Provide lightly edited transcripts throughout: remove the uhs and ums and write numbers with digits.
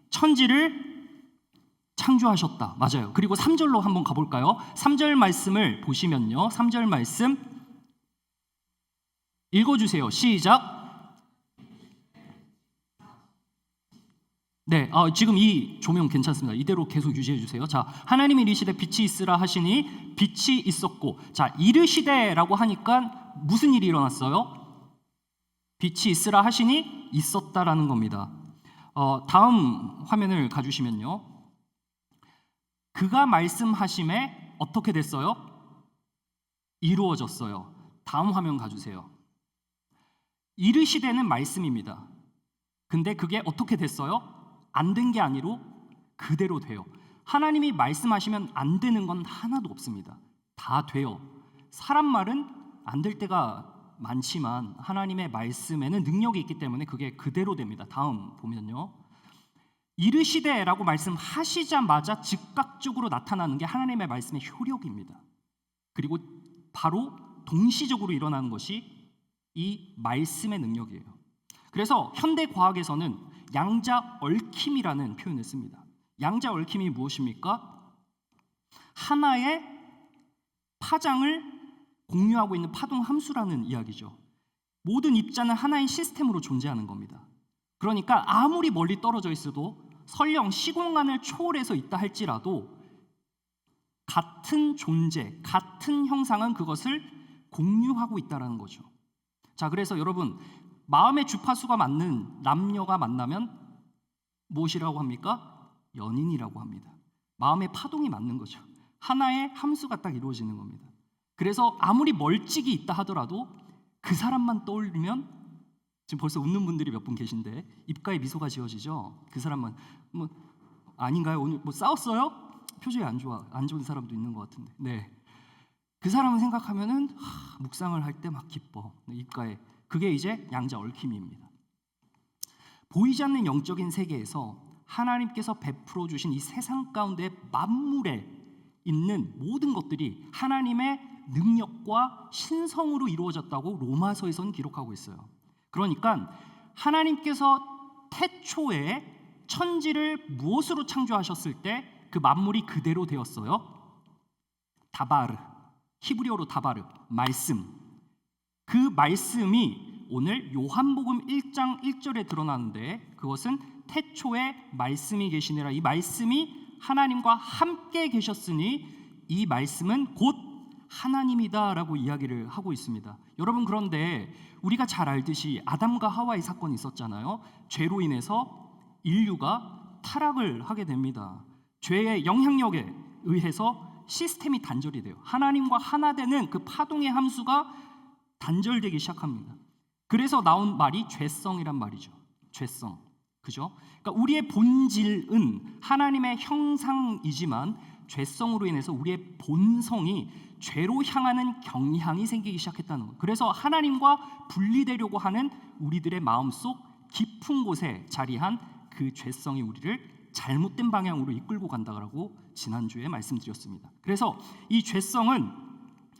천지를 창조하셨다. 맞아요. 그리고 3절로 한번 가볼까요? 3절 말씀을 보시면요, 3절 말씀 읽어주세요. 시작. 네, 지금 이 조명 괜찮습니다. 이대로 계속 유지해 주세요. 자, 하나님이 이르시되 빛이 있으라 하시니 빛이 있었고, 자, 이르시되라고 하니까 무슨 일이 일어났어요? 빛이 있으라 하시니 있었다라는 겁니다. 다음 화면을 가주시면요, 그가 말씀하심에 어떻게 됐어요? 이루어졌어요. 다음 화면 가주세요. 이르시되는 말씀입니다. 근데 그게 어떻게 됐어요? 안 된 게 아니로 그대로 돼요. 하나님이 말씀하시면 안 되는 건 하나도 없습니다. 다 돼요. 사람 말은 안 될 때가 많지만 하나님의 말씀에는 능력이 있기 때문에 그게 그대로 됩니다. 다음 보면요, 이르시되라고 말씀하시자마자 즉각적으로 나타나는 게 하나님의 말씀의 효력입니다. 그리고 바로 동시적으로 일어나는 것이 이 말씀의 능력이에요. 그래서 현대 과학에서는 양자 얽힘이라는 표현을 씁니다. 양자 얽힘이 무엇입니까? 하나의 파장을 공유하고 있는 파동 함수라는 이야기죠. 모든 입자는 하나의 시스템으로 존재하는 겁니다. 그러니까 아무리 멀리 떨어져 있어도 설령 시공간을 초월해서 있다 할지라도 같은 존재, 같은 형상은 그것을 공유하고 있다는 거죠. 자, 그래서 여러분, 마음의 주파수가 맞는 남녀가 만나면 무엇이라고 합니까? 연인이라고 합니다. 마음의 파동이 맞는 거죠. 하나의 함수가 딱 이루어지는 겁니다. 그래서 아무리 멀찍이 있다 하더라도 그 사람만 떠올리면, 지금 벌써 웃는 분들이 몇 분 계신데 입가에 미소가 지어지죠. 그 사람만, 뭐 아닌가요? 오늘 뭐 싸웠어요? 표정이 안 좋은 사람도 있는 것 같은데. 네, 그 사람을 생각하면은 묵상을 할 때 막 기뻐. 입가에. 그게 이제 양자 얽힘입니다. 보이지 않는 영적인 세계에서 하나님께서 베풀어 주신 이 세상 가운데 만물에 있는 모든 것들이 하나님의 능력과 신성으로 이루어졌다고 로마서에서는 기록하고 있어요. 그러니까 하나님께서 태초에 천지를 무엇으로 창조하셨을 때 그 만물이 그대로 되었어요? 다바르, 히브리어로 다바르, 말씀. 그 말씀이 오늘 요한복음 1장 1절에 드러나는데, 그것은 태초에 말씀이 계시니라. 이 말씀이 하나님과 함께 계셨으니 이 말씀은 곧 하나님이다라고 이야기를 하고 있습니다. 여러분, 그런데 우리가 잘 알듯이 아담과 하와의 사건이 있었잖아요. 죄로 인해서 인류가 타락을 하게 됩니다. 죄의 영향력에 의해서 시스템이 단절이 돼요. 하나님과 하나 되는 그 파동의 함수가 단절되기 시작합니다. 그래서 나온 말이 죄성이란 말이죠. 죄성. 그죠? 그러니까 우리의 본질은 하나님의 형상이지만 죄성으로 인해서 우리의 본성이 죄로 향하는 경향이 생기기 시작했다는 거예요. 그래서 하나님과 분리되려고 하는 우리들의 마음속 깊은 곳에 자리한 그 죄성이 우리를 잘못된 방향으로 이끌고 간다고 지난주에 말씀드렸습니다. 그래서 이 죄성은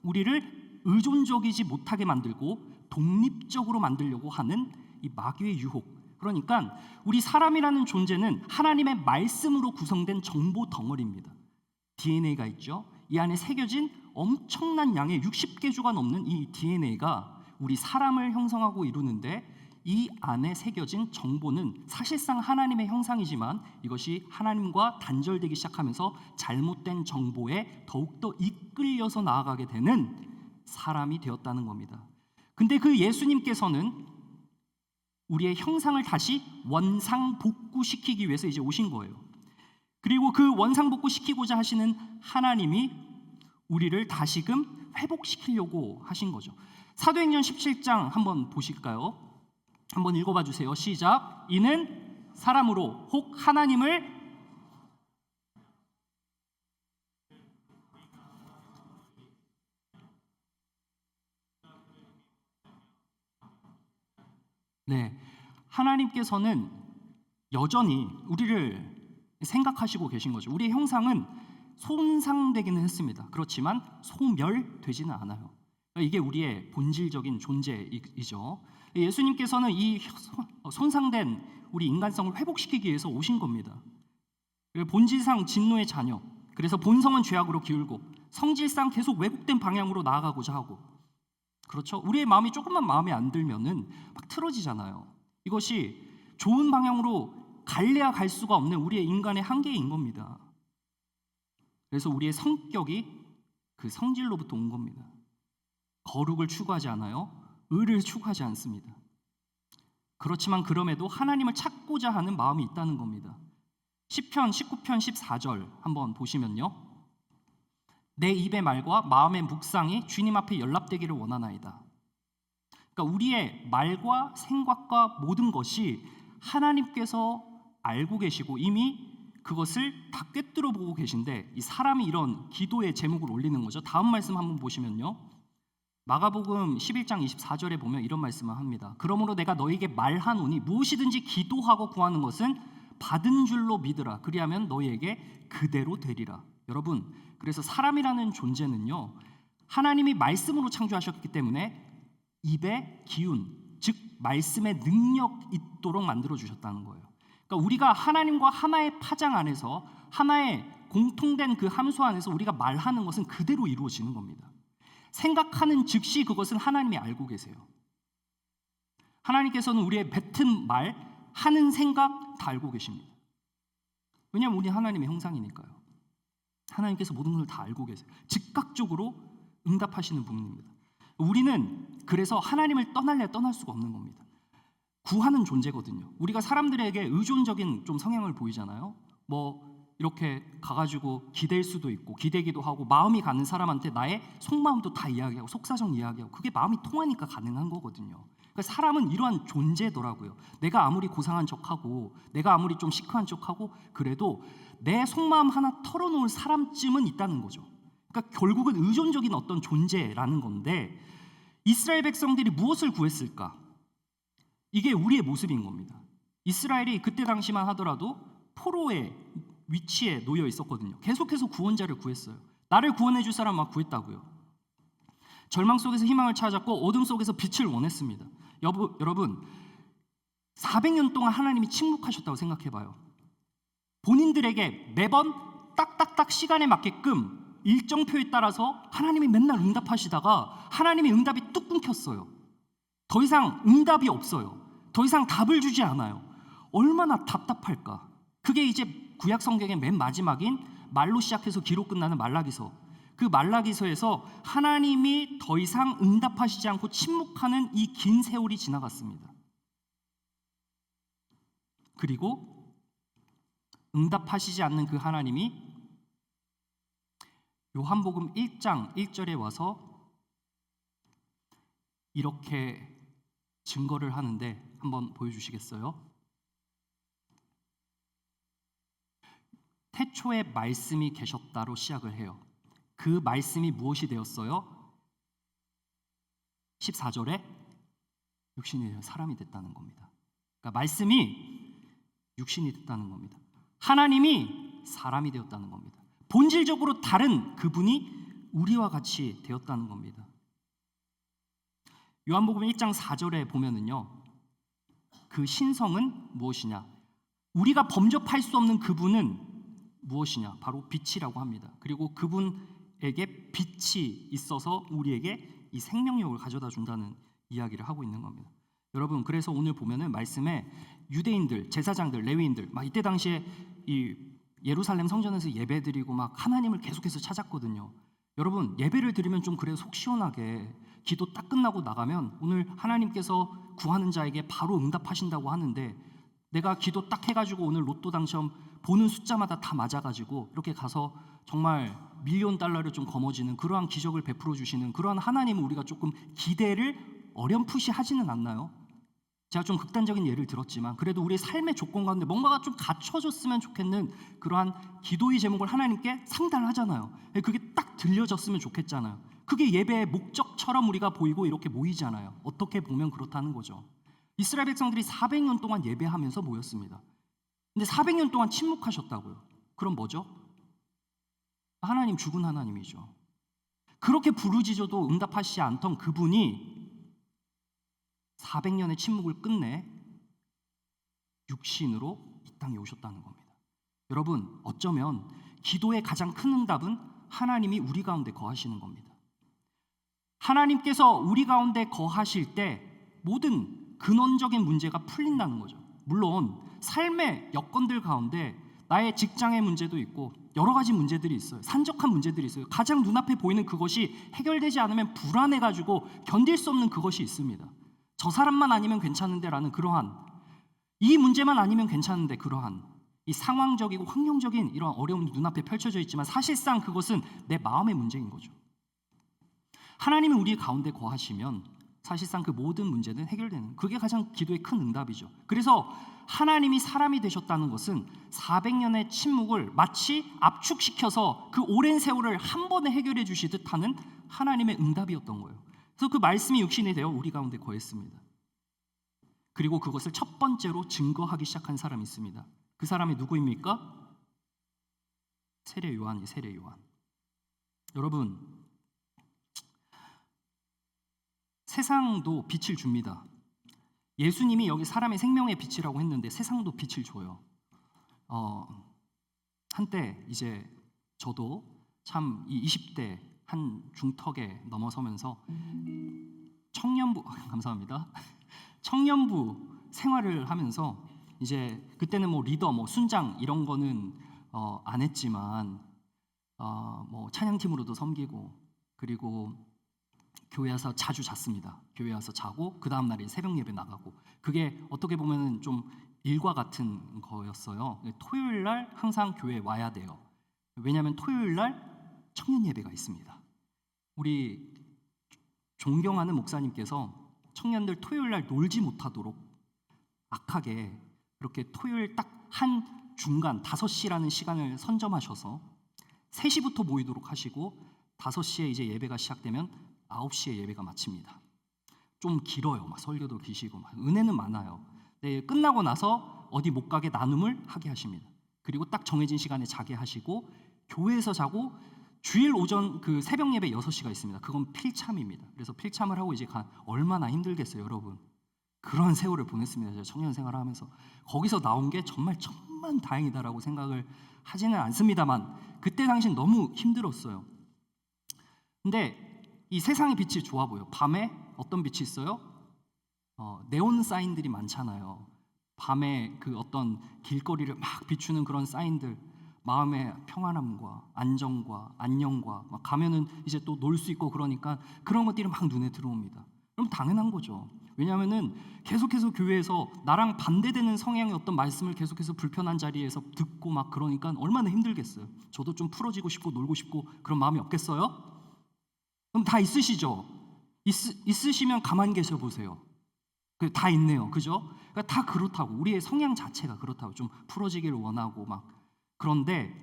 우리를 의존적이지 못하게 만들고 독립적으로 만들려고 하는 이 마귀의 유혹. 그러니까 우리 사람이라는 존재는 하나님의 말씀으로 구성된 정보 덩어리입니다. DNA가 있죠. 이 안에 새겨진 엄청난 양의 60개조가 넘는 이 DNA가 우리 사람을 형성하고 이루는데, 이 안에 새겨진 정보는 사실상 하나님의 형상이지만 이것이 하나님과 단절되기 시작하면서 잘못된 정보에 더욱더 이끌려서 나아가게 되는 사람이 되었다는 겁니다. 근데 그 예수님께서는 우리의 형상을 다시 원상복구시키기 위해서 이제 오신 거예요. 그리고 그 원상복구시키고자 하시는 하나님이 우리를 다시금 회복시키려고 하신 거죠. 사도행전 17장 한번 보실까요? 한번 읽어봐 주세요. 시작. 이는 사람으로 혹 하나님을 하나님께서는 여전히 우리를 생각하시고 계신 거죠. 우리의 형상은 손상되기는 했습니다. 그렇지만 소멸되지는 않아요. 이게 우리의 본질적인 존재이죠. 예수님께서는 이 손상된 우리 인간성을 회복시키기 위해서 오신 겁니다. 본질상 진노의 자녀, 그래서 본성은 죄악으로 기울고 성질상 계속 왜곡된 방향으로 나아가고자 하고, 그렇죠? 우리의 마음이 조금만 마음에 안 들면은 막 틀어지잖아요. 이것이 좋은 방향으로 갈래야 갈 수가 없는 우리의 인간의 한계인 겁니다. 그래서 우리의 성격이 그 성질로부터 온 겁니다. 거룩을 추구하지 않아요. 의를 추구하지 않습니다. 그렇지만 그럼에도 하나님을 찾고자 하는 마음이 있다는 겁니다. 시편 19편 14절 한번 보시면요. 내 입의 말과 마음의 묵상이 주님 앞에 연락되기를 원하나이다. 그러니까 우리의 말과 생각과 모든 것이 하나님께서 알고 계시고 이미 그것을 다 꿰뚫어 보고 계신데, 이 사람이 이런 기도의 제목을 올리는 거죠. 다음 말씀 한번 보시면요. 마가복음 11장 24절에 보면 이런 말씀을 합니다. 그러므로 내가 너에게 말하노니 무엇이든지 기도하고 구하는 것은 받은 줄로 믿으라. 그리하면 너희에게 그대로 되리라. 여러분, 그래서 사람이라는 존재는요, 하나님이 말씀으로 창조하셨기 때문에 입의 기운, 즉 말씀의 능력 있도록 만들어 주셨다는 거예요. 그러니까 우리가 하나님과 하나의 파장 안에서, 하나의 공통된 그 함수 안에서 우리가 말하는 것은 그대로 이루어지는 겁니다. 생각하는 즉시 그것은 하나님이 알고 계세요. 하나님께서는 우리의 뱉은 말, 하는 생각 다 알고 계십니다. 왜냐하면 우리 하나님의 형상이니까요. 하나님께서 모든 것을 다 알고 계세요. 즉각적으로 응답하시는 분입니다. 우리는 그래서 하나님을 떠날래 떠날 수가 없는 겁니다. 구하는 존재거든요. 우리가 사람들에게 의존적인 좀 성향을 보이잖아요. 이렇게 가가지고 기댈 수도 있고, 기대기도 하고, 마음이 가는 사람한테 나의 속마음도 다 이야기하고, 속사정 이야기하고, 그게 마음이 통하니까 가능한 거거든요. 그러니까 사람은 이러한 존재더라고요. 내가 아무리 고상한 척하고, 내가 아무리 좀 시크한 척하고, 그래도 내 속마음 하나 털어놓을 사람쯤은 있다는 거죠. 그러니까 결국은 의존적인 어떤 존재라는 건데, 이스라엘 백성들이 무엇을 구했을까? 이게 우리의 모습인 겁니다. 이스라엘이 그때 당시만 하더라도 포로의 위치에 놓여 있었거든요. 계속해서 구원자를 구했어요. 나를 구원해 줄 사람 막 구했다고요. 절망 속에서 희망을 찾았고 어둠 속에서 빛을 원했습니다. 여러분, 400년 동안 하나님이 침묵하셨다고 생각해봐요. 본인들에게 매번 딱딱딱 시간에 맞게끔 일정표에 따라서 하나님이 맨날 응답하시다가 하나님의 응답이 뚝 끊겼어요. 더 이상 응답이 없어요. 더 이상 답을 주지 않아요. 얼마나 답답할까. 그게 이제 구약 성경의 맨 마지막인 말로 시작해서 기로 끝나는 말라기서, 그 말라기서에서 하나님이 더 이상 응답하시지 않고 침묵하는 이 긴 세월이 지나갔습니다. 그리고 응답하시지 않는 그 하나님이 요한복음 1장 1절에 와서 이렇게 증거를 하는데 한번 보여주시겠어요? 태초에 말씀이 계셨다로 시작을 해요. 그 말씀이 무엇이 되었어요? 14절에 육신이 되어 사람이 됐다는 겁니다. 그러니까 말씀이 육신이 됐다는 겁니다. 하나님이 사람이 되었다는 겁니다. 본질적으로 다른 그분이 우리와 같이 되었다는 겁니다. 요한복음 1장 4절에 보면은요, 그 신성은 무엇이냐? 우리가 범접할 수 없는 그분은 무엇이냐? 바로 빛이라고 합니다. 그리고 그분에게 빛이 있어서 우리에게 이 생명력을 가져다 준다는 이야기를 하고 있는 겁니다. 여러분, 그래서 오늘 보면은 말씀에 유대인들, 제사장들, 레위인들 막 이때 당시에 이 예루살렘 성전에서 예배드리고 막 하나님을 계속해서 찾았거든요. 여러분, 예배를 드리면 좀 그래도 속 시원하게 기도 딱 끝나고 나가면 오늘 하나님께서 구하는 자에게 바로 응답하신다고 하는데, 내가 기도 딱 해가지고 오늘 로또 당첨 보는 숫자마다 다 맞아가지고 이렇게 가서 정말 $1,000,000을 좀 거머쥐는 그러한 기적을 베풀어 주시는 그러한 하나님을 우리가 조금 기대를 어렴풋이 하지는 않나요? 제가 좀 극단적인 예를 들었지만 그래도 우리의 삶의 조건 가운데 뭔가가 좀 갖춰졌으면 좋겠는 그러한 기도의 제목을 하나님께 상달하잖아요. 그게 딱 들려졌으면 좋겠잖아요. 그게 예배의 목적처럼 우리가 보이고 이렇게 모이잖아요. 어떻게 보면 그렇다는 거죠. 이스라엘 백성들이 400년 동안 예배하면서 모였습니다. 근데 400년 동안 침묵하셨다고요. 그럼 뭐죠? 하나님, 죽은 하나님이죠. 그렇게 부르짖어도 응답하시지 않던 그분이 400년의 침묵을 끝내 육신으로 이 땅에 오셨다는 겁니다. 여러분, 어쩌면 기도의 가장 큰 응답은 하나님이 우리 가운데 거하시는 겁니다. 하나님께서 우리 가운데 거하실 때 모든 근원적인 문제가 풀린다는 거죠. 물론 삶의 여건들 가운데 나의 직장의 문제도 있고 여러 가지 문제들이 있어요. 산적한 문제들이 있어요. 가장 눈앞에 보이는 그것이 해결되지 않으면 불안해가지고 견딜 수 없는 그것이 있습니다. 저 사람만 아니면 괜찮은데 라는 그러한, 이 문제만 아니면 괜찮은데 그러한 이 상황적이고 환경적인 이런 어려움이 눈앞에 펼쳐져 있지만 사실상 그것은 내 마음의 문제인 거죠. 하나님이 우리 가운데 거하시면 사실상 그 모든 문제는 해결되는, 그게 가장 기도의 큰 응답이죠. 그래서 하나님이 사람이 되셨다는 것은 400년의 침묵을 마치 압축시켜서 그 오랜 세월을 한 번에 해결해 주시듯 하는 하나님의 응답이었던 거예요. 그래서 그 말씀이 육신이 되어 우리 가운데 거했습니다. 그리고 그것을 첫 번째로 증거하기 시작한 사람이 있습니다. 그 사람이 누구입니까? 세례 요한이 세례 요한. 여러분, 세상도 빛을 줍니다. 예수님이 여기 사람의 생명의 빛이라고 했는데 세상도 빛을 줘요. 한때 이제 저도 참 이 20대 한 중턱에 넘어서면서 청년부 감사합니다. 청년부 생활을 하면서 이제 그때는 뭐 리더, 뭐 순장 이런 거는 안 했지만 뭐 찬양팀으로도 섬기고 그리고 교회 와서 자주 잤습니다. 교회 와서 자고 그 다음 날에 새벽 예배 나가고, 그게 어떻게 보면은 좀 일과 같은 거였어요. 토요일 날 항상 교회에 와야 돼요. 왜냐하면 토요일 날 청년 예배가 있습니다. 우리 존경하는 목사님께서 청년들 토요일 날 놀지 못하도록 악하게 그렇게 토요일 딱 한 중간 5시라는 시간을 선점하셔서 3시부터 모이도록 하시고 5시에 이제 예배가 시작되면 9시에 예배가 마칩니다. 좀 길어요. 막 설교도 기시고 막 은혜는 많아요. 네, 끝나고 나서 어디 못 가게 나눔을 하게 하십니다. 그리고 딱 정해진 시간에 자게 하시고 교회에서 자고, 주일 오전 그 새벽 예배 6시가 있습니다. 그건 필참입니다. 그래서 필참을 하고 이제 얼마나 힘들겠어요, 여러분. 그런 세월을 보냈습니다. 제가 청년 생활을 하면서 거기서 나온 게 정말 천만 다행이다라고 생각을 하지는 않습니다만 그때 당시엔 너무 힘들었어요. 근데 이 세상의 빛이 좋아 보여. 밤에 어떤 빛이 있어요? 네온 사인들이 많잖아요. 밤에 그 어떤 길거리를 막 비추는 그런 사인들, 마음의 평안함과 안정과 안녕과 막 가면은 이제 또 놀 수 있고 그러니까 그런 것들이 막 눈에 들어옵니다. 그럼 당연한 거죠. 왜냐하면은 계속해서 교회에서 나랑 반대되는 성향의 어떤 말씀을 계속해서 불편한 자리에서 듣고 막 그러니까 얼마나 힘들겠어요. 저도 좀 풀어지고 싶고 놀고 싶고 그런 마음이 없겠어요? 그럼 다 있으시죠? 있으시면 가만히 계셔 보세요. 다 있네요. 그죠? 그러니까 다 그렇다고, 우리의 성향 자체가 그렇다고, 좀 풀어지기를 원하고 막. 그런데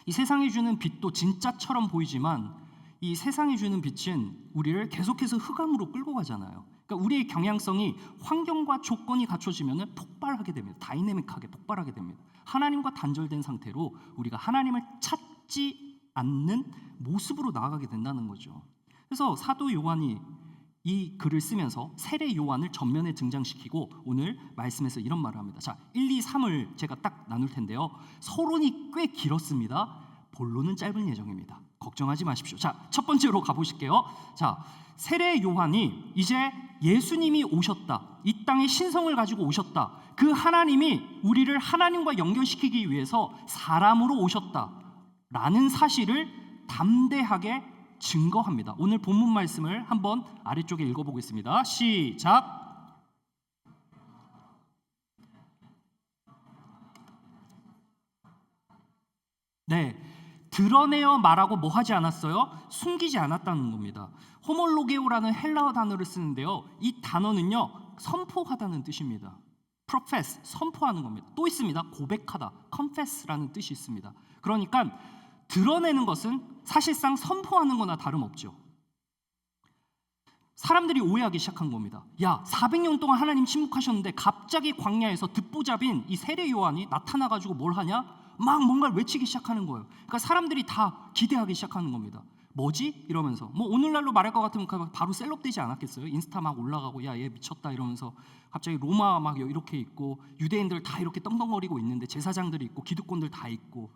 이 세상이 주는 빛도 진짜처럼 보이지만 이 세상이 주는 빛은 우리를 계속해서 흑암으로 끌고 가잖아요. 그러니까 우리의 경향성이 환경과 조건이 갖춰지면 폭발하게 됩니다. 다이내믹하게 폭발하게 됩니다. 하나님과 단절된 상태로 우리가 하나님을 찾지 않는 모습으로 나아가게 된다는 거죠. 그래서 사도 요한이 이 글을 쓰면서 세례 요한을 전면에 등장시키고 오늘 말씀에서 이런 말을 합니다. 자, 1, 2, 3을 제가 딱 나눌 텐데요. 서론이 꽤 길었습니다. 본론은 짧은 예정입니다. 걱정하지 마십시오. 자, 첫 번째로 가보실게요. 자, 세례 요한이 이제 예수님이 오셨다, 이 땅에 신성을 가지고 오셨다, 그 하나님이 우리를 하나님과 연결시키기 위해서 사람으로 오셨다라는 사실을 담대하게 증거합니다. 오늘 본문 말씀을 한번 아래쪽에 읽어보겠습니다. 시작. 네, 드러내어 말하고 뭐 하지 않았어요? 숨기지 않았다는 겁니다. 호몰로게오라는 헬라어 단어를 쓰는데요, 이 단어는요 선포하다는 뜻입니다. profess, 선포하는 겁니다. 또 있습니다. 고백하다, confess라는 뜻이 있습니다. 그러니까 드러내는 것은 사실상 선포하는 거나 다름없죠. 사람들이 오해하기 시작한 겁니다. 야, 400년 동안 하나님 침묵하셨는데 갑자기 광야에서 듣보잡인 이 세례 요한이 나타나가지고 뭘 하냐? 막 뭔가를 외치기 시작하는 거예요. 그러니까 사람들이 다 기대하기 시작하는 겁니다. 뭐지? 이러면서 뭐 오늘날로 말할 것 같으면 바로 셀럽되지 않았겠어요? 인스타 막 올라가고 야 얘 미쳤다 이러면서 갑자기 로마 막 이렇게 있고 유대인들 다 이렇게 떵떵거리고 있는데 제사장들이 있고 기득권들 다 있고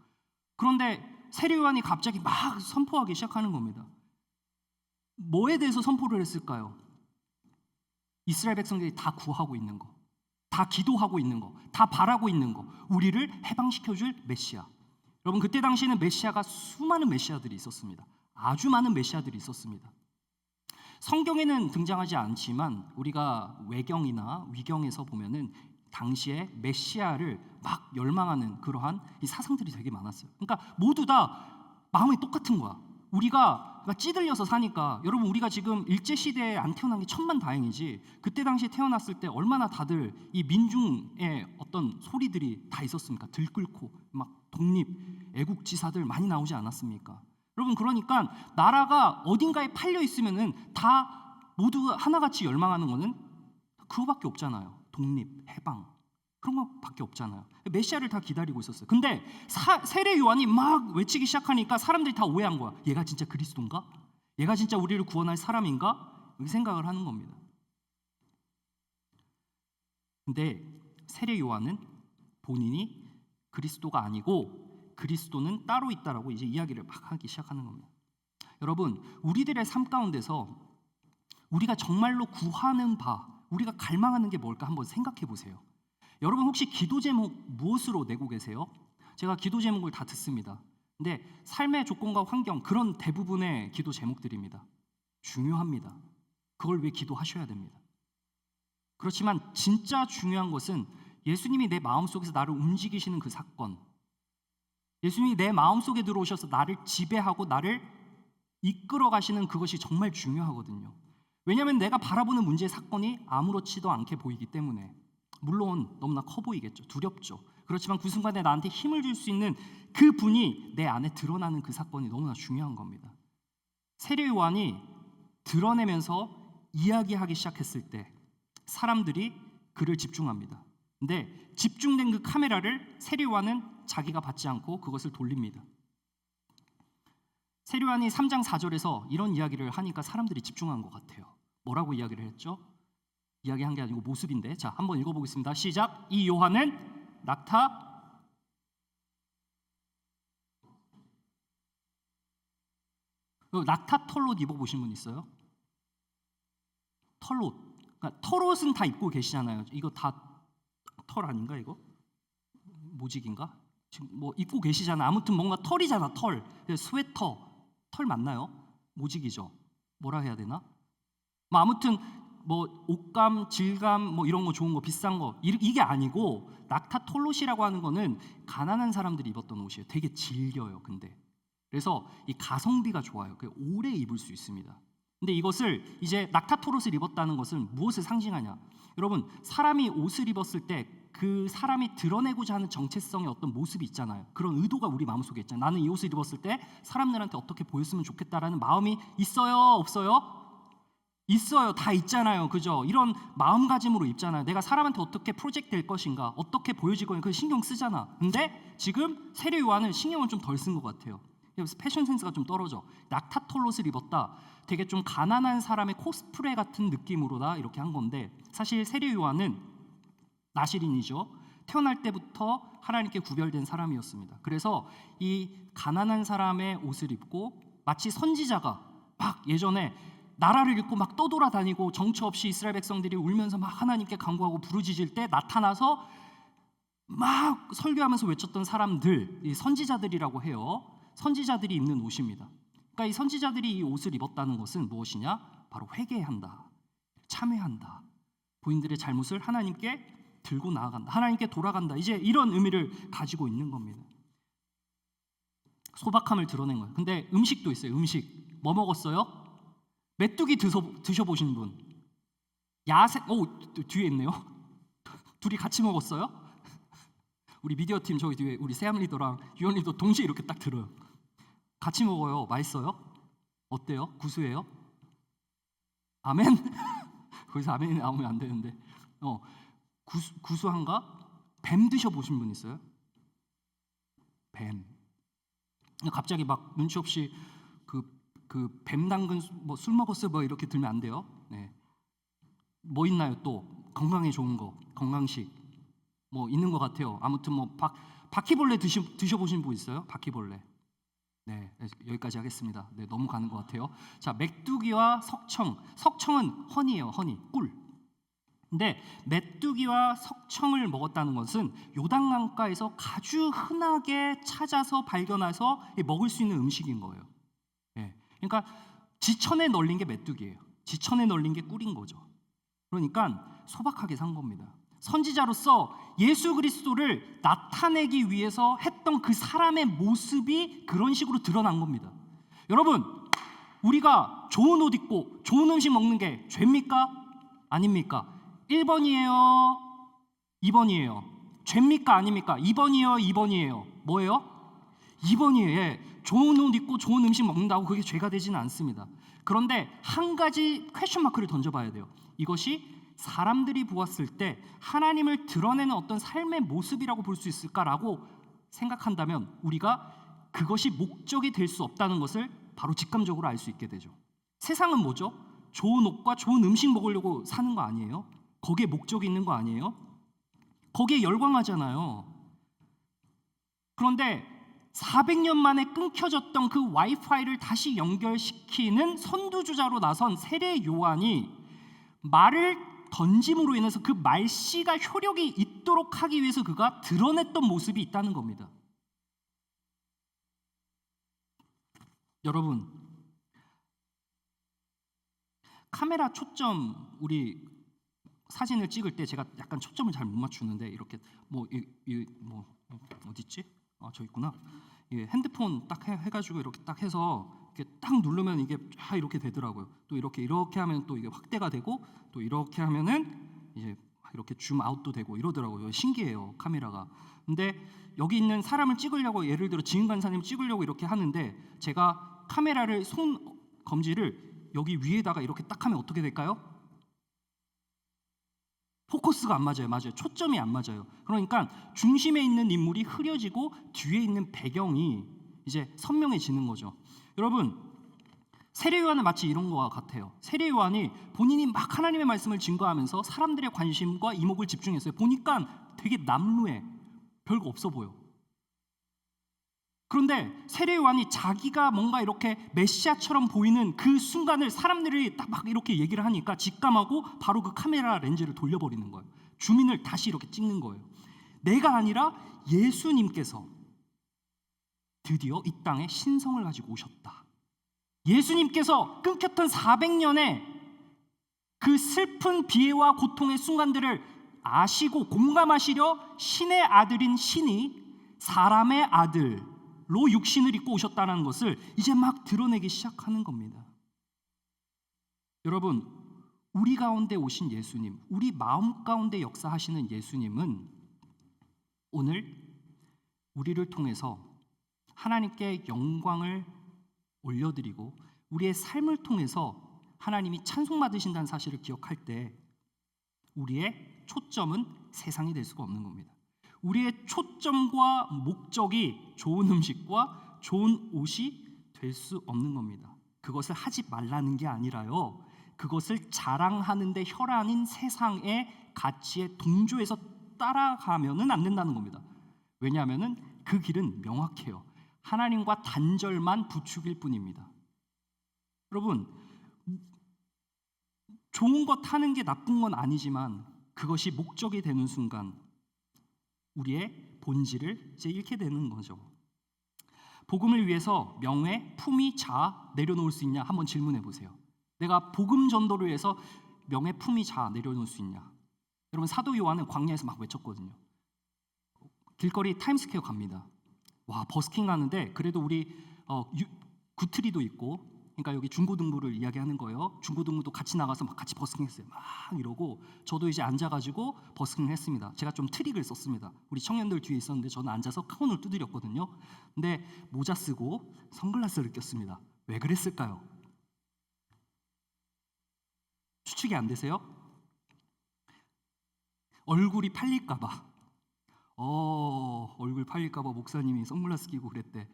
그런데 세례 요한이 갑자기 막 선포하기 시작하는 겁니다. 뭐에 대해서 선포를 했을까요? 이스라엘 백성들이 다 구하고 있는 거, 다 기도하고 있는 거, 다 바라고 있는 거, 우리를 해방시켜줄 메시아. 여러분 그때 당시에는 메시아가 수많은 메시아들이 있었습니다. 아주 많은 메시아들이 있었습니다. 성경에는 등장하지 않지만 우리가 외경이나 위경에서 보면은 당시에 메시아를 막 열망하는 그러한 이 사상들이 되게 많았어요. 그러니까 모두 다 마음이 똑같은 거야. 우리가 찌들려서 사니까 여러분 우리가 지금 일제 시대에 안 태어난 게 천만다행이지 그때 당시에 태어났을 때 얼마나 다들 이 민중의 어떤 소리들이 다 있었습니까? 들끓고 막 독립, 애국지사들 많이 나오지 않았습니까? 여러분 그러니까 나라가 어딘가에 팔려 있으면은 다 모두 하나같이 열망하는 거는 그거밖에 없잖아요. 독립, 해방 그런 것밖에 없잖아요. 메시아를 다 기다리고 있었어요. 근데 세례 요한이 막 외치기 시작하니까 사람들이 다 오해한 거야. 얘가 진짜 그리스도인가? 얘가 진짜 우리를 구원할 사람인가? 이렇게 생각을 하는 겁니다. 근데 세례 요한은 본인이 그리스도가 아니고 그리스도는 따로 있다라고 이제 이야기를 막 하기 시작하는 겁니다. 여러분, 우리들의 삶 가운데서 우리가 정말로 구하는 바, 우리가 갈망하는 게 뭘까 한번 생각해 보세요. 여러분 혹시 기도 제목 무엇으로 내고 계세요? 제가 기도 제목을 다 듣습니다. 근데 삶의 조건과 환경 그런 대부분의 기도 제목들입니다. 중요합니다. 그걸 위해 기도하셔야 됩니다. 그렇지만 진짜 중요한 것은 예수님이 내 마음속에서 나를 움직이시는 그 사건, 예수님이 내 마음속에 들어오셔서 나를 지배하고 나를 이끌어 가시는 그것이 정말 중요하거든요. 왜냐하면 내가 바라보는 문제의 사건이 아무렇지도 않게 보이기 때문에 물론 너무나 커 보이겠죠. 두렵죠. 그렇지만 그 순간에 나한테 힘을 줄 수 있는 그 분이 내 안에 드러나는 그 사건이 너무나 중요한 겁니다. 세례 요한이 드러내면서 이야기하기 시작했을 때 사람들이 그를 집중합니다. 근데 집중된 그 카메라를 세례 요한은 자기가 받지 않고 그것을 돌립니다. 세례 요한이 3장 4절에서 이런 이야기를 하니까 사람들이 집중한 것 같아요. 뭐라고 이야기를 했죠? 이야기한 게 아니고 모습인데, 자 한번 읽어보겠습니다. 시작. 이 요한은 낙타 털옷 입어보신 분 있어요? 털옷. 그러니까 털옷은 다 입고 계시잖아요. 이거 다 털 아닌가 이거? 모직인가? 지금 뭐 입고 계시잖아. 아무튼 뭔가 털이잖아. 털. 스웨터. 털 맞나요? 모직이죠. 뭐라 해야 되나? 뭐 아무튼 뭐 옷감, 질감 뭐 이런 거 좋은 거 비싼 거 이게 아니고 낙타 털옷이라고 하는 거는 가난한 사람들이 입었던 옷이에요. 되게 질겨요. 근데 그래서 이 가성비가 좋아요. 오래 입을 수 있습니다. 근데 이것을 이제 낙타 털옷을 입었다는 것은 무엇을 상징하냐? 여러분 사람이 옷을 입었을 때 그 사람이 드러내고자 하는 정체성의 어떤 모습이 있잖아요. 그런 의도가 우리 마음속에 있잖아요. 나는 이 옷을 입었을 때 사람들한테 어떻게 보였으면 좋겠다라는 마음이 있어요? 없어요? 있어요. 다 있잖아요. 그죠? 이런 마음가짐으로 입잖아요. 내가 사람한테 어떻게 프로젝트 될 것인가, 어떻게 보여질 거냐, 그걸 신경 쓰잖아. 근데 지금 세례 요한은 신경을 좀 덜 쓴 것 같아요. 그래서 패션 센스가 좀 떨어져. 낙타 털옷을 입었다. 되게 좀 가난한 사람의 코스프레 같은 느낌으로다 이렇게 한 건데 사실 세례 요한은 나시린이죠. 태어날 때부터 하나님께 구별된 사람이었습니다. 그래서 이 가난한 사람의 옷을 입고 마치 선지자가 막 예전에 나라를 잃고 막 떠돌아다니고 정처 없이 이스라엘 백성들이 울면서 막 하나님께 간구하고 부르짖을 때 나타나서 막 설교하면서 외쳤던 사람들, 이 선지자들이라고 해요. 선지자들이 입는 옷입니다. 그러니까 이 선지자들이 이 옷을 입었다는 것은 무엇이냐? 바로 회개한다, 참회한다, 본인들의 잘못을 하나님께 들고 나아간다, 하나님께 돌아간다, 이제 이런 의미를 가지고 있는 겁니다. 소박함을 드러낸 거예요. 근데 음식도 있어요. 음식 뭐 먹었어요? 메뚜기 드셔보신 분? 야생, 뒤에 있네요. 둘이 같이 먹었어요? 우리 미디어 팀 저기 뒤에 우리 세암 리더랑 유연 리더 동시에 이렇게 딱 들어요. 같이 먹어요. 맛있어요? 어때요? 구수해요? 아멘? 거기서 아멘이 나오면 안 되는데 구수한가? 뱀 드셔보신 분 있어요? 뱀. 갑자기 막 눈치 없이 그 그 뱀 당근 뭐 술 먹었어요 뭐 이렇게 들면 안 돼요. 네. 뭐 있나요 또 건강에 좋은 거 건강식 뭐 있는 것 같아요. 아무튼 뭐 바퀴벌레 드셔보신 분 있어요? 바퀴벌레. 네, 여기까지 하겠습니다. 네, 너무 가는 것 같아요. 자, 메뚜기와 석청은 허니예요, 허니, 꿀. 근데 메뚜기와 석청을 먹었다는 것은 요단강가에서 아주 흔하게 찾아서 발견해서 먹을 수 있는 음식인 거예요. 예, 그러니까 지천에 널린 게 메뚜기예요. 지천에 널린 게 꿀인 거죠. 그러니까 소박하게 산 겁니다. 선지자로서 예수 그리스도를 나타내기 위해서 했던 그 사람의 모습이 그런 식으로 드러난 겁니다. 여러분, 우리가 좋은 옷 입고 좋은 음식 먹는 게 죄입니까? 아닙니까? 1번이에요? 2번이에요? 죄입니까? 아닙니까? 2번이에요? 2번이에요? 뭐예요? 2번이에요. 예. 좋은 옷 입고 좋은 음식 먹는다고 그게 죄가 되지는 않습니다. 그런데 한 가지 퀘션 마크를 던져봐야 돼요. 이것이 사람들이 보았을 때 하나님을 드러내는 어떤 삶의 모습이라고 볼 수 있을까라고 생각한다면 우리가 그것이 목적이 될 수 없다는 것을 바로 직감적으로 알 수 있게 되죠. 세상은 뭐죠? 좋은 옷과 좋은 음식 먹으려고 사는 거 아니에요? 거기에 목적이 있는 거 아니에요? 거기에 열광하잖아요. 그런데 400년 만에 끊겨졌던 그 와이파이를 다시 연결시키는 선두주자로 나선 세례 요한이 말을 던짐으로 인해서 그 말씨가 효력이 있도록 하기 위해서 그가 드러냈던 모습이 있다는 겁니다. 여러분, 카메라 초점, 우리 사진을 찍을 때 제가 약간 초점을 잘 못 맞추는데 이렇게 뭐 어디 있지? 아, 저 있구나. 예, 핸드폰 딱 해가지고 이렇게 딱 해서 이렇게 딱 누르면 이게 이렇게 되더라고요. 또 이렇게 하면 또 이게 확대가 되고 또 이렇게 하면은 이제 이렇게 줌 아웃도 되고 이러더라고요. 신기해요, 카메라가. 근데 여기 있는 사람을 찍으려고 예를 들어 지은 간사님 찍으려고 이렇게 하는데 제가 카메라를 손 검지를 여기 위에다가 이렇게 딱 하면 어떻게 될까요? 포커스가 안 맞아요. 초점이 안 맞아요. 그러니까 중심에 있는 인물이 흐려지고 뒤에 있는 배경이 이제 선명해지는 거죠. 여러분, 세례 요한은 마치 이런 거와 같아요. 세례 요한이 본인이 막 하나님의 말씀을 증거하면서 사람들의 관심과 이목을 집중했어요. 보니까 되게 남루해. 별거 없어 보여. 그런데 세례 요한이 자기가 뭔가 이렇게 메시아처럼 보이는 그 순간을 사람들이 딱 막 이렇게 얘기를 하니까 직감하고 바로 그 카메라 렌즈를 돌려버리는 거예요. 주민을 다시 이렇게 찍는 거예요. 내가 아니라 예수님께서 드디어 이 땅에 신성을 가지고 오셨다. 예수님께서 끊겼던 400년의 그 슬픈 비애와 고통의 순간들을 아시고 공감하시려 신의 아들인 신이 사람의 아들로 육신을 입고 오셨다는 것을 이제 막 드러내기 시작하는 겁니다. 여러분, 우리 가운데 오신 예수님, 우리 마음 가운데 역사하시는 예수님은 오늘 우리를 통해서 하나님께 영광을 올려드리고 우리의 삶을 통해서 하나님이 찬송받으신다는 사실을 기억할 때 우리의 초점은 세상이 될 수가 없는 겁니다. 우리의 초점과 목적이 좋은 음식과 좋은 옷이 될 수 없는 겁니다. 그것을 하지 말라는 게 아니라요, 그것을 자랑하는 데 혈안인 세상의 가치에 동조해서 따라가면은 안 된다는 겁니다. 왜냐하면은 그 길은 명확해요. 하나님과 단절만 부추길 뿐입니다. 여러분, 좋은 것 하는 게 나쁜 건 아니지만 그것이 목적이 되는 순간 우리의 본질을 이제 잃게 되는 거죠. 복음을 위해서 명예, 품위, 자아 내려놓을 수 있냐? 한번 질문해 보세요. 내가 복음 전도를 위해서 명예, 품위, 자아 내려놓을 수 있냐? 여러분, 사도 요한은 광야에서 막 외쳤거든요. 길거리 타임스퀘어 갑니다. 와, 버스킹 가는데 그래도 우리 구트리도 있고, 그러니까 여기 중고등부를 이야기하는 거예요. 중고등부도 같이 나가서 막 같이 버스킹했어요. 막 이러고 저도 이제 앉아가지고 버스킹을 했습니다. 제가 좀 트릭을 썼습니다. 우리 청년들 뒤에 있었는데 저는 앉아서 카운을 두드렸거든요. 근데 모자 쓰고 선글라스를 꼈습니다. 왜 그랬을까요? 추측이 안 되세요? 얼굴이 팔릴까 봐. 얼굴 팔릴까봐 목사님이 선글라스 끼고 그랬대.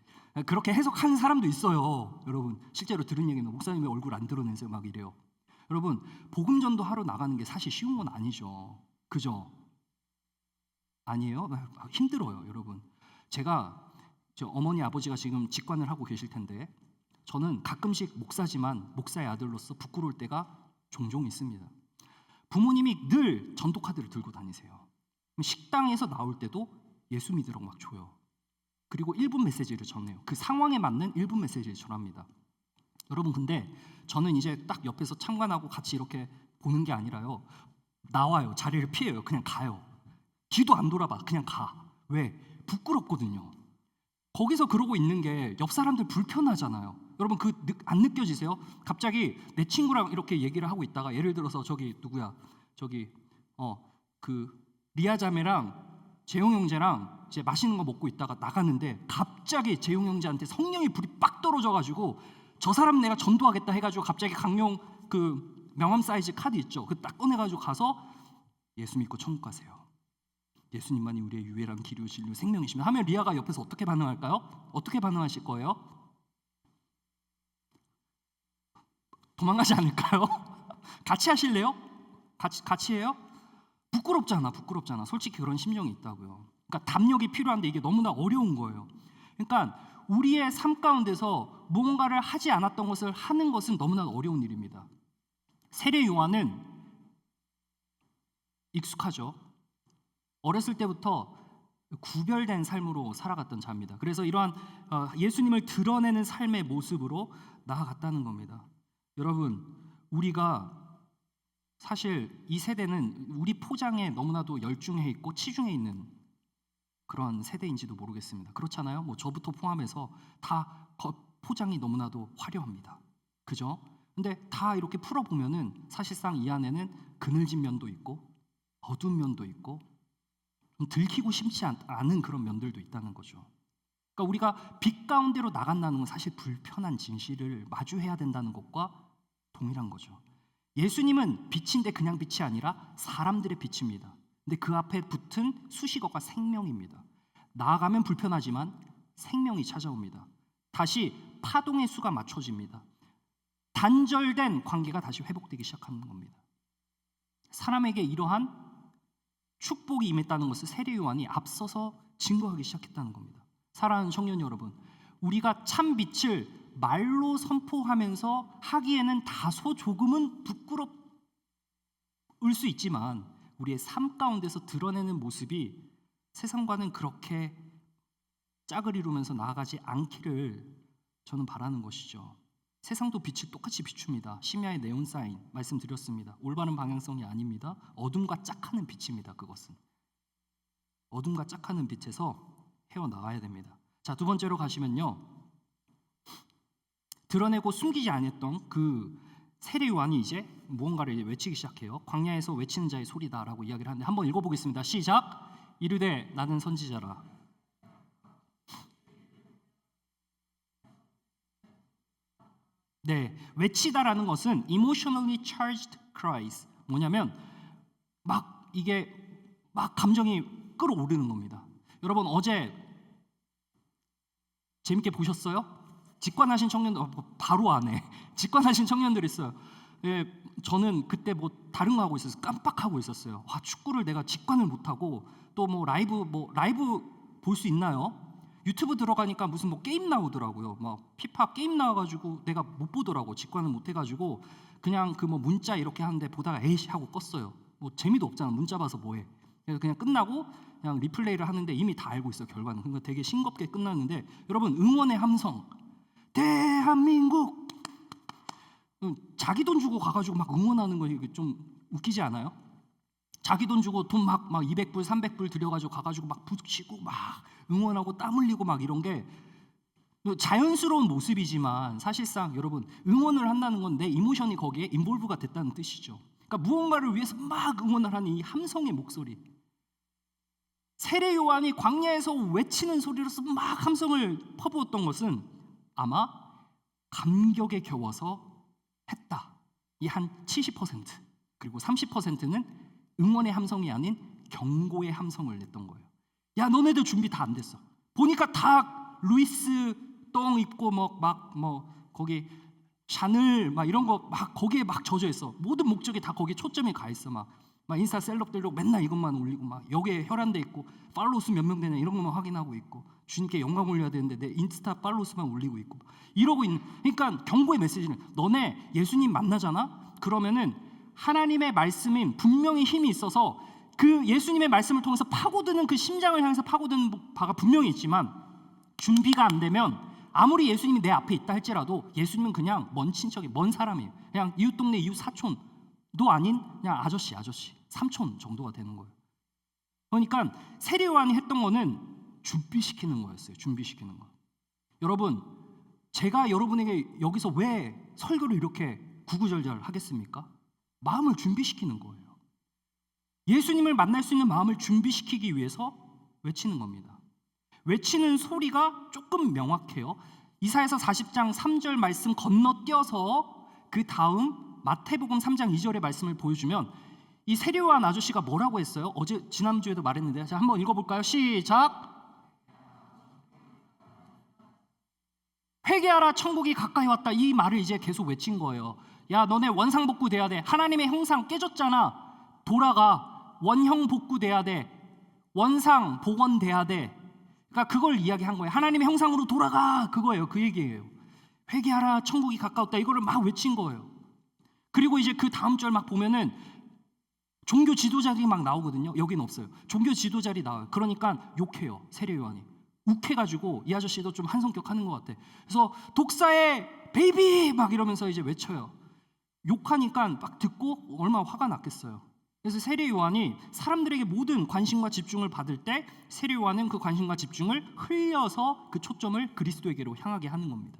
그렇게 해석하는 사람도 있어요. 여러분 실제로 들은 얘기는 목사님의 얼굴 안 드러내세요 막 이래요. 여러분 복음전도 하러 나가는 게 사실 쉬운 건 아니죠. 그죠? 아니에요? 힘들어요 여러분. 제가 저 어머니 아버지가 지금 직관을 하고 계실 텐데 저는 가끔씩 목사지만 목사의 아들로서 부끄러울 때가 종종 있습니다. 부모님이 늘 전도카드를 들고 다니세요. 식당에서 나올 때도 예수 믿으라고 막 줘요. 그리고 1분 메시지를 전해요. 그 상황에 맞는 1분 메시지를 전합니다. 여러분 근데 저는 이제 딱 옆에서 참관하고 같이 이렇게 보는 게 아니라요. 나와요. 자리를 피해요. 그냥 가요. 뒤도 안 돌아봐. 그냥 가. 왜? 부끄럽거든요. 거기서 그러고 있는 게 옆 사람들 불편하잖아요. 여러분 안 느껴지세요? 갑자기 내 친구랑 이렇게 얘기를 하고 있다가 예를 들어서 저기 누구야? 저기 그 리아 자매랑 재용 형제랑 이제 맛있는 거 먹고 있다가 나가는데 갑자기 재용 형제한테 성령의 불이 빡 떨어져가지고 저 사람 내가 전도하겠다 해가지고 갑자기 강용 그 명함 사이즈 카드 있죠? 그 딱 꺼내가지고 가서 예수 믿고 천국 가세요. 예수님만이 우리의 유일한 길이요 진리요 생명이시면 하면 리아가 옆에서 어떻게 반응할까요? 어떻게 반응하실 거예요? 도망가지 않을까요? 같이 하실래요? 같이 해요? 부끄럽잖아. 솔직히 그런 심정이 있다고요. 그러니까 담력이 필요한데 이게 너무나 어려운 거예요. 그러니까 우리의 삶 가운데서 무언가를 하지 않았던 것을 하는 것은 너무나 어려운 일입니다. 세례 요한은 익숙하죠. 어렸을 때부터 구별된 삶으로 살아갔던 자입니다. 그래서 이러한 예수님을 드러내는 삶의 모습으로 나아갔다는 겁니다. 여러분, 우리가 사실 이 세대는 우리 포장에 너무나도 열중해 있고 치중해 있는 그런 세대인지도 모르겠습니다. 그렇잖아요? 뭐 저부터 포함해서 다 포장이 너무나도 화려합니다. 그죠? 근데 다 이렇게 풀어보면은 사실상 이 안에는 그늘진 면도 있고 어두운 면도 있고 들키고 싶지 않은 그런 면들도 있다는 거죠. 그러니까 우리가 빛 가운데로 나간다는 건 사실 불편한 진실을 마주해야 된다는 것과 동일한 거죠. 예수님은 빛인데 그냥 빛이 아니라 사람들의 빛입니다. 근데 그 앞에 붙은 수식어가 생명입니다. 나아가면 불편하지만 생명이 찾아옵니다. 다시 파동의 수가 맞춰집니다. 단절된 관계가 다시 회복되기 시작하는 겁니다. 사람에게 이러한 축복이 임했다는 것을 세례 요한이 앞서서 증거하기 시작했다는 겁니다. 사랑하는 청년 여러분, 우리가 참 빛을 말로 선포하면서 하기에는 다소 조금은 부끄러울 수 있지만 우리의 삶 가운데서 드러내는 모습이 세상과는 그렇게 짝을 이루면서 나아가지 않기를 저는 바라는 것이죠. 세상도 빛을 똑같이 비춥니다. 심야의 네온 사인 말씀드렸습니다. 올바른 방향성이 아닙니다. 어둠과 짝하는 빛입니다. 그것은 어둠과 짝하는 빛에서 헤어나와야 됩니다. 자, 두 번째로 가시면요, 드러내고 숨기지 않았던 그 세례 요한이 이제 무언가를 외치기 시작해요. 광야에서 외치는 자의 소리다라고 이야기를 하는데 한번 읽어보겠습니다. 시작. 이르되 나는 선지자라. 네, 외치다라는 것은 emotionally charged cries, 뭐냐면 막 이게 막 감정이 끌어오르는 겁니다. 여러분 어제 재밌게 보셨어요? 직관하신 청년들 바로 안에 직관하신 청년들 있어요. 예, 저는 그때 뭐 다른 거 하고 있었어요. 깜빡하고 있었어요. 와, 축구를 내가 직관을 못하고 또 뭐 라이브 볼 수 있나요? 유튜브 들어가니까 무슨 뭐 게임 나오더라고요. 막 피파 게임 나와가지고 내가 못 보더라고. 직관을 못 해가지고 그냥 그 뭐 문자 이렇게 하는데 보다가 에이씨 하고 껐어요. 뭐 재미도 없잖아. 문자 봐서 뭐해. 그래서 그냥 끝나고 그냥 리플레이를 하는데 이미 다 알고 있어 결과는. 그러니까 되게 싱겁게 끝났는데 여러분 응원의 함성 대한민국 자기 돈 주고 가가지고 막 응원하는 거 이게 좀 웃기지 않아요? 자기 돈 주고 돈 막 200불 300불 들여가지고 가가지고 막 붙이고 막 응원하고 땀 흘리고 막 이런 게 자연스러운 모습이지만 사실상 여러분 응원을 한다는 건 내 이모션이 거기에 인볼브가 됐다는 뜻이죠. 그러니까 무언가를 위해서 막 응원을 하는 이 함성의 목소리. 세례 요한이 광야에서 외치는 소리로서 막 함성을 퍼부었던 것은 아마 감격에 겨워서 했다. 이 한 70% 그리고 30%는 응원의 함성이 아닌 경고의 함성을 냈던 거예요. 야, 너네들 준비 다 안 됐어. 보니까 다 루이스 똥 입고 거기 샤넬 막 이런 거 막 거기에 막 젖어 있어. 모든 목적이 다 거기에 초점이 가 있어. 막 인스타 셀럽들도 맨날 이것만 올리고 막 여기에 혈안돼 있고 팔로우 수 몇 명 되냐 이런 것만 확인하고 있고 주님께 영광 올려야 되는데 내 인스타 팔로우 수만 올리고 있고 이러고 있는. 그러니까 경고의 메시지는 너네 예수님 만나잖아? 그러면은 하나님의 말씀인 분명히 힘이 있어서 그 예수님의 말씀을 통해서 파고드는 그 심장을 향해서 파고드는 바가 분명히 있지만 준비가 안 되면 아무리 예수님이 내 앞에 있다 할지라도 예수님은 그냥 먼 친척이 먼 사람이에요. 그냥 이웃 동네 이웃 사촌도 아닌 그냥 아저씨 삼촌 정도가 되는 거예요. 그러니까 세례 요한이 했던 거는 준비시키는 거였어요. 준비시키는 거. 여러분, 제가 여러분에게 여기서 왜 설교를 이렇게 구구절절 하겠습니까? 마음을 준비시키는 거예요. 예수님을 만날 수 있는 마음을 준비시키기 위해서 외치는 겁니다. 외치는 소리가 조금 명확해요. 이사야서 40장 3절 말씀 건너뛰어서 그 다음 마태복음 3장 2절의 말씀을 보여주면 이 세례 요한 아저씨가 뭐라고 했어요? 지난주에도 말했는데 자, 한번 읽어볼까요? 시작! 회개하라, 천국이 가까이 왔다. 이 말을 이제 계속 외친 거예요. 야, 너네 원상복구 돼야 돼. 하나님의 형상 깨졌잖아. 돌아가. 원형 복구돼야 돼. 원상 복원돼야 돼. 그러니까 그걸 이야기한 거예요. 하나님의 형상으로 돌아가. 그거예요. 그 얘기예요. 회개하라, 천국이 가까웠다. 이거를 막 외친 거예요. 그리고 이제 그 다음 절 막 보면은 종교 지도자들이 막 나오거든요. 여기는 없어요. 종교 지도자들이 나와요. 그러니까 욕해요. 세례 요한이. 욱해가지고 이 아저씨도 좀 한성격 하는 것 같아. 그래서 독사의 베이비 막 이러면서 이제 외쳐요. 욕하니까 막 듣고 얼마나 화가 났겠어요. 그래서 세례 요한이 사람들에게 모든 관심과 집중을 받을 때 세례 요한은 그 관심과 집중을 흘려서 그 초점을 그리스도에게로 향하게 하는 겁니다.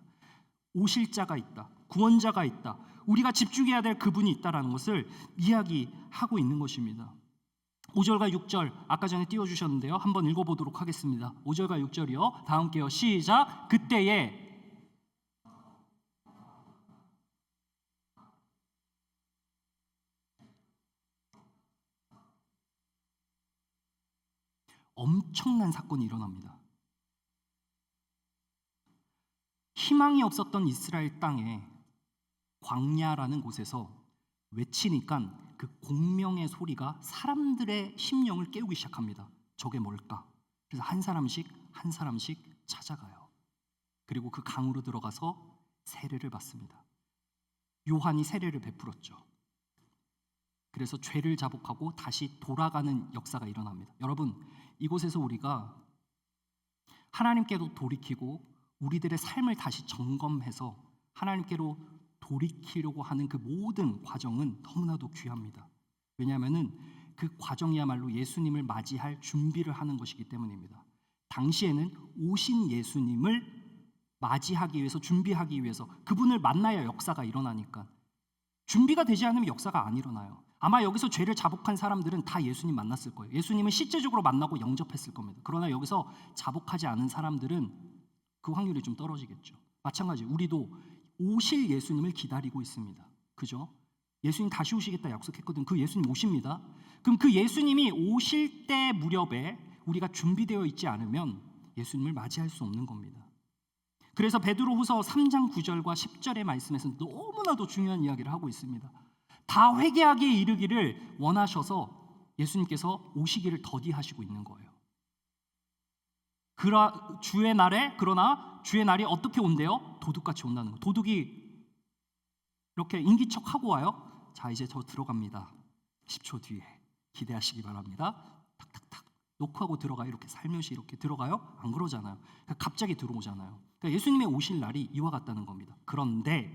오실 자가 있다. 구원자가 있다. 우리가 집중해야 될 그분이 있다라는 것을 이야기하고 있는 것입니다. 5절과 6절 아까 전에 띄워주셨는데요. 한번 읽어보도록 하겠습니다. 5절과 6절이요. 다 함께요. 시작. 그때에 엄청난 사건이 일어납니다. 희망이 없었던 이스라엘 땅에 광야라는 곳에서 외치니까 그 공명의 소리가 사람들의 심령을 깨우기 시작합니다. 저게 뭘까? 그래서 한 사람씩 찾아가요. 그리고 그 강으로 들어가서 세례를 받습니다. 요한이 세례를 베풀었죠. 그래서 죄를 자복하고 다시 돌아가는 역사가 일어납니다. 여러분, 이곳에서 우리가 하나님께로 돌이키고 우리들의 삶을 다시 점검해서 하나님께로 돌이키려고 하는 그 모든 과정은 너무나도 귀합니다. 왜냐하면 그 과정이야말로 예수님을 맞이할 준비를 하는 것이기 때문입니다. 당시에는 오신 예수님을 맞이하기 위해서, 준비하기 위해서 그분을 만나야 역사가 일어나니까 준비가 되지 않으면 역사가 안 일어나요. 아마 여기서 죄를 자복한 사람들은 다 예수님 만났을 거예요. 예수님은 실제적으로 만나고 영접했을 겁니다. 그러나 여기서 자복하지 않은 사람들은 그 확률이 좀 떨어지겠죠. 마찬가지 우리도 오실 예수님을 기다리고 있습니다. 그죠? 예수님 다시 오시겠다 약속했거든. 그 예수님 오십니다. 그럼 그 예수님이 오실 때 무렵에 우리가 준비되어 있지 않으면 예수님을 맞이할 수 없는 겁니다. 그래서 베드로후서 3장 9절과 10절의 말씀에서는 너무나도 중요한 이야기를 하고 있습니다. 다 회개하기에 이르기를 원하셔서 예수님께서 오시기를 더디하시고 있는 거예요. 그러나 주의 날이 어떻게 온대요? 도둑같이 온다는 거. 도둑이 이렇게 인기척하고 와요. 자, 이제 저 들어갑니다. 10초 뒤에 기대하시기 바랍니다. 탁탁탁 놓고 하고 들어가요. 이렇게 살며시 이렇게 들어가요? 안 그러잖아요. 그러니까 갑자기 들어오잖아요. 그러니까 예수님의 오실 날이 이와 같다는 겁니다. 그런데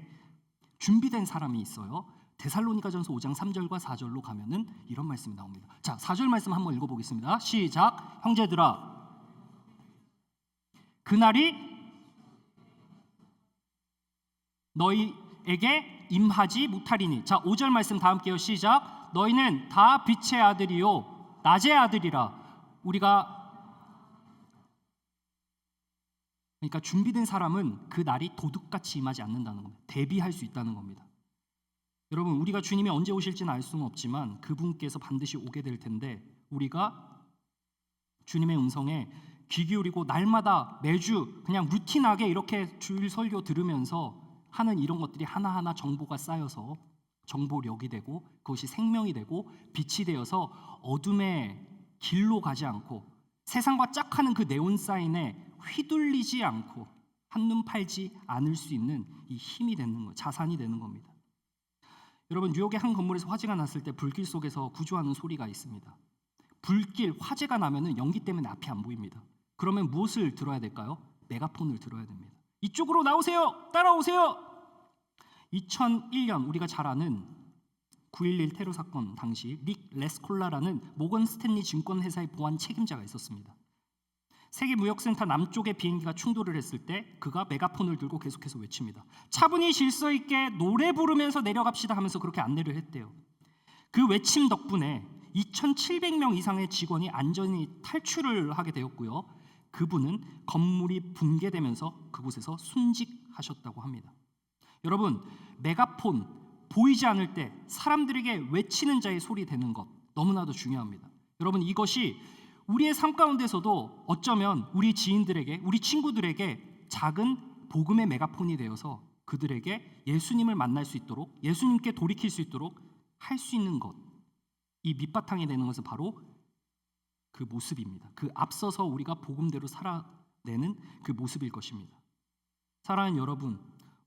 준비된 사람이 있어요. 데살로니가전서 5장 3절과 4절로 가면은 이런 말씀이 나옵니다. 자, 4절 말씀 한번 읽어보겠습니다. 시작. 형제들아, 그날이 너희에게 임하지 못하리니. 자, 5절 말씀 다 함께요. 시작. 너희는 다 빛의 아들이요 낮의 아들이라. 그러니까 준비된 사람은 그 날이 도둑같이 임하지 않는다는 겁니다. 대비할 수 있다는 겁니다. 여러분, 우리가 주님이 언제 오실지는 알 수는 없지만 그분께서 반드시 오게 될 텐데 우리가 주님의 음성에 귀 기울이고 날마다 매주 그냥 루틴하게 이렇게 주일 설교 들으면서 하는 이런 것들이 하나하나 정보가 쌓여서 정보력이 되고 그것이 생명이 되고 빛이 되어서 어둠의 길로 가지 않고 세상과 짝하는 그 네온 사인에 휘둘리지 않고 한눈 팔지 않을 수 있는 이 힘이 되는 거, 자산이 되는 겁니다. 여러분, 뉴욕의 한 건물에서 화재가 났을 때 불길 속에서 구조하는 소리가 있습니다. 불길, 화재가 나면은 연기 때문에 앞이 안 보입니다. 그러면 무엇을 들어야 될까요? 메가폰을 들어야 됩니다. 이쪽으로 나오세요! 따라오세요! 2001년 우리가 잘 아는 9.11 테러 사건 당시 릭 레스콜라라는 모건 스탠리 증권회사의 보안 책임자가 있었습니다. 세계무역센터 남쪽의 비행기가 충돌을 했을 때 그가 메가폰을 들고 계속해서 외칩니다. 차분히 질서 있게 노래 부르면서 내려갑시다 하면서 그렇게 안내를 했대요. 그 외침 덕분에 2,700명 이상의 직원이 안전히 탈출을 하게 되었고요. 그분은 건물이 붕괴되면서 그곳에서 순직하셨다고 합니다. 여러분, 메가폰, 보이지 않을 때 사람들에게 외치는 자의 소리 되는 것 너무나도 중요합니다. 여러분, 이것이 우리의 삶 가운데서도 어쩌면 우리 지인들에게, 우리 친구들에게 작은 복음의 메가폰이 되어서 그들에게 예수님을 만날 수 있도록, 예수님께 돌이킬 수 있도록 할 수 있는 것, 이 밑바탕이 되는 것은 바로 그 모습입니다. 그 앞서서 우리가 복음대로 살아내는 그 모습일 것입니다. 사랑하는 여러분,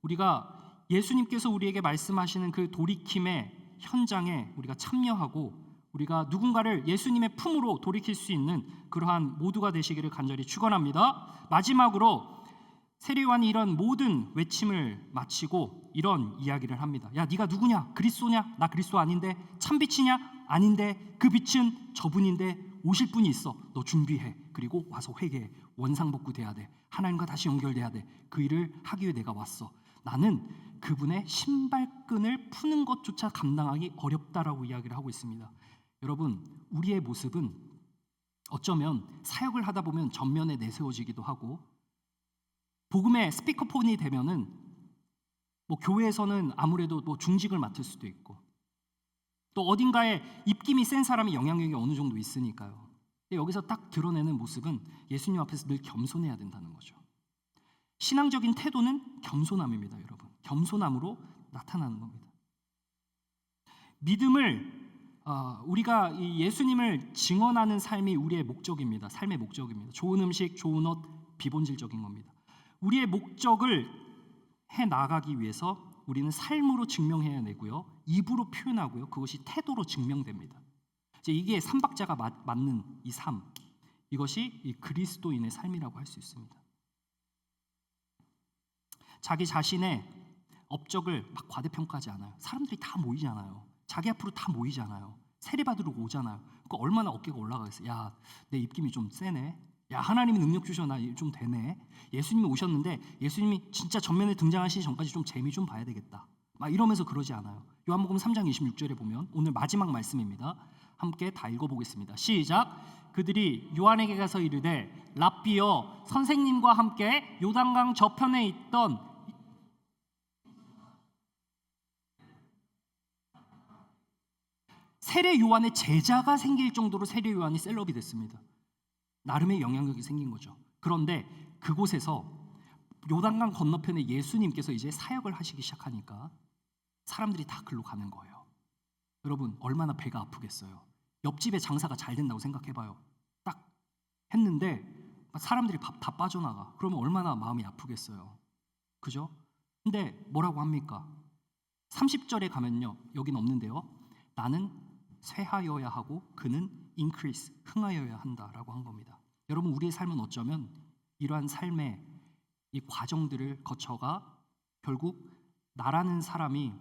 우리가 예수님께서 우리에게 말씀하시는 그 돌이킴의 현장에 우리가 참여하고 우리가 누군가를 예수님의 품으로 돌이킬 수 있는 그러한 모두가 되시기를 간절히 축원합니다. 마지막으로 세례요한이 이런 모든 외침을 마치고 이런 이야기를 합니다. 야, 네가 누구냐? 그리스도냐? 나 그리스도 아닌데. 참빛이냐? 아닌데. 그 빛은 저분인데 오실 분이 있어. 너 준비해. 그리고 와서 회개해. 원상복구 돼야 돼. 하나님과 다시 연결돼야 돼. 그 일을 하기 위해 내가 왔어. 나는 그분의 신발끈을 푸는 것조차 감당하기 어렵다라고 이야기를 하고 있습니다. 여러분, 우리의 모습은 어쩌면 사역을 하다 보면 전면에 내세워지기도 하고 복음의 스피커폰이 되면은 뭐 교회에서는 아무래도 뭐 중직을 맡을 수도 있고 또 어딘가에 입김이 센 사람이 영향력이 어느 정도 있으니까요. 여기서 딱 드러내는 모습은 예수님 앞에서 늘 겸손해야 된다는 거죠. 신앙적인 태도는 겸손함입니다, 여러분. 겸손함으로 나타나는 겁니다. 믿음을 우리가 이 예수님을 증언하는 삶이 우리의 목적입니다. 삶의 목적입니다. 좋은 음식, 좋은 옷, 비본질적인 겁니다. 우리의 목적을 해 나가기 위해서 우리는 삶으로 증명해야 되고요, 입으로 표현하고요, 그것이 태도로 증명됩니다. 이제 이게 삼박자가 맞는 이 삶, 이것이 이 그리스도인의 삶이라고 할 수 있습니다. 자기 자신의 업적을 막 과대평가하지 않아요. 사람들이 다 모이잖아요. 자기 앞으로 다 모이잖아요. 세례받으러 오잖아요. 그러니까 얼마나 어깨가 올라가겠어요. 야, 내 입김이 좀 세네. 야, 하나님이 능력 주셔. 나 좀 되네. 예수님이 오셨는데 예수님이 진짜 전면에 등장하시기 전까지 좀 재미 좀 봐야 되겠다. 막 이러면서 그러지 않아요. 요한복음 3장 26절에 보면 오늘 마지막 말씀입니다. 함께 다 읽어보겠습니다. 시작. 그들이 요한에게 가서 이르되 랍비여, 선생님과 함께 요단강 저편에 있던 세례 요한의 제자가 생길 정도로 세례 요한이 셀럽이 됐습니다. 나름의 영향력이 생긴 거죠. 그런데 그곳에서 요단강 건너편에 예수님께서 이제 사역을 하시기 시작하니까 사람들이 다 글로 가는 거예요. 여러분, 얼마나 배가 아프겠어요. 옆집에 장사가 잘 된다고 생각해봐요. 딱 했는데 사람들이 다 빠져나가. 그러면 얼마나 마음이 아프겠어요. 그죠? 근데 뭐라고 합니까? 30절에 가면요, 여긴 없는데요, 나는 쇠하여야 하고 그는 increase, 흥하여야 한다라고 한 겁니다. 여러분, 우리의 삶은 어쩌면 이러한 삶의 이 과정들을 거쳐가 결국 나라는 사람이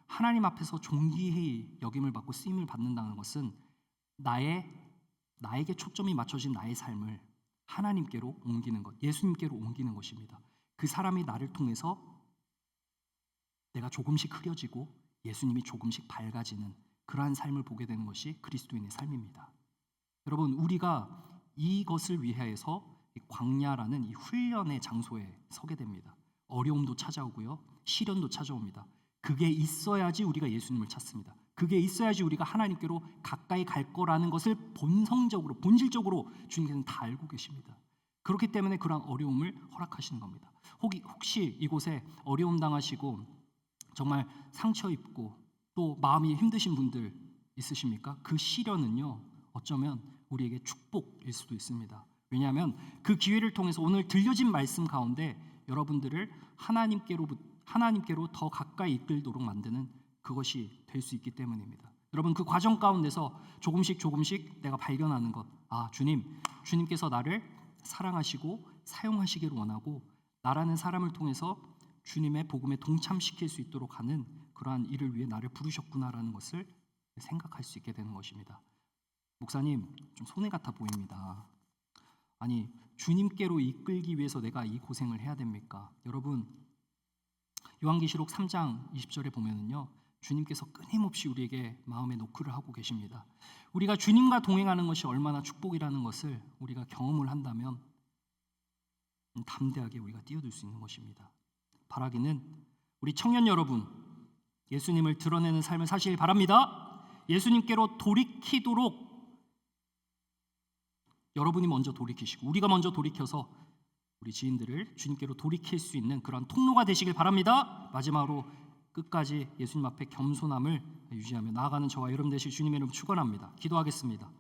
하나님 앞에서 존귀히 여김을 받고 쓰임을 받는다는 것은 나에게 초점이 맞춰진 나의 삶을 하나님께로 옮기는 것, 예수님께로 옮기는 것입니다. 그 사람이 나를 통해서 내가 조금씩 흐려지고 예수님이 조금씩 밝아지는 그러한 삶을 보게 되는 것이 그리스도인의 삶입니다. 여러분, 우리가 이것을 위하여서 광야라는 이 훈련의 장소에 서게 됩니다. 어려움도 찾아오고요, 시련도 찾아옵니다. 그게 있어야지 우리가 예수님을 찾습니다. 그게 있어야지 우리가 하나님께로 가까이 갈 거라는 것을 본성적으로, 본질적으로 주님께서는 다 알고 계십니다. 그렇기 때문에 그런 어려움을 허락하시는 겁니다. 혹시 이곳에 어려움 당하시고 정말 상처 입고 또 마음이 힘드신 분들 있으십니까? 그 시련은요, 어쩌면 우리에게 축복일 수도 있습니다. 왜냐하면 그 기회를 통해서 오늘 들려진 말씀 가운데 여러분들을 하나님께로 더 가까이 이끌도록 만드는 그것이 될 수 있기 때문입니다. 여러분, 그 과정 가운데서 조금씩 내가 발견하는 것, 주님께서 나를 사랑하시고 사용하시기를 원하고 나라는 사람을 통해서 주님의 복음에 동참시킬 수 있도록 하는 그러한 일을 위해 나를 부르셨구나라는 것을 생각할 수 있게 되는 것입니다. 목사님, 좀 손해 같아 보입니다. 아니, 주님께로 이끌기 위해서 내가 이 고생을 해야 됩니까? 여러분, 요한계시록 3장 20절에 보면은요, 주님께서 끊임없이 우리에게 마음에 노크를 하고 계십니다. 우리가 주님과 동행하는 것이 얼마나 축복이라는 것을 우리가 경험을 한다면 담대하게 우리가 뛰어들 수 있는 것입니다. 바라기는 우리 청년 여러분, 예수님을 드러내는 삶을 사시길 바랍니다. 예수님께로 돌이키도록 여러분이 먼저 돌이키시고 우리가 먼저 돌이켜서 우리 지인들을 주님께로 돌이킬 수 있는 그런 통로가 되시길 바랍니다. 마지막으로 끝까지 예수님 앞에 겸손함을 유지하며 나아가는 저와 여러분 되실 주님의 이름 축원합니다. 기도하겠습니다.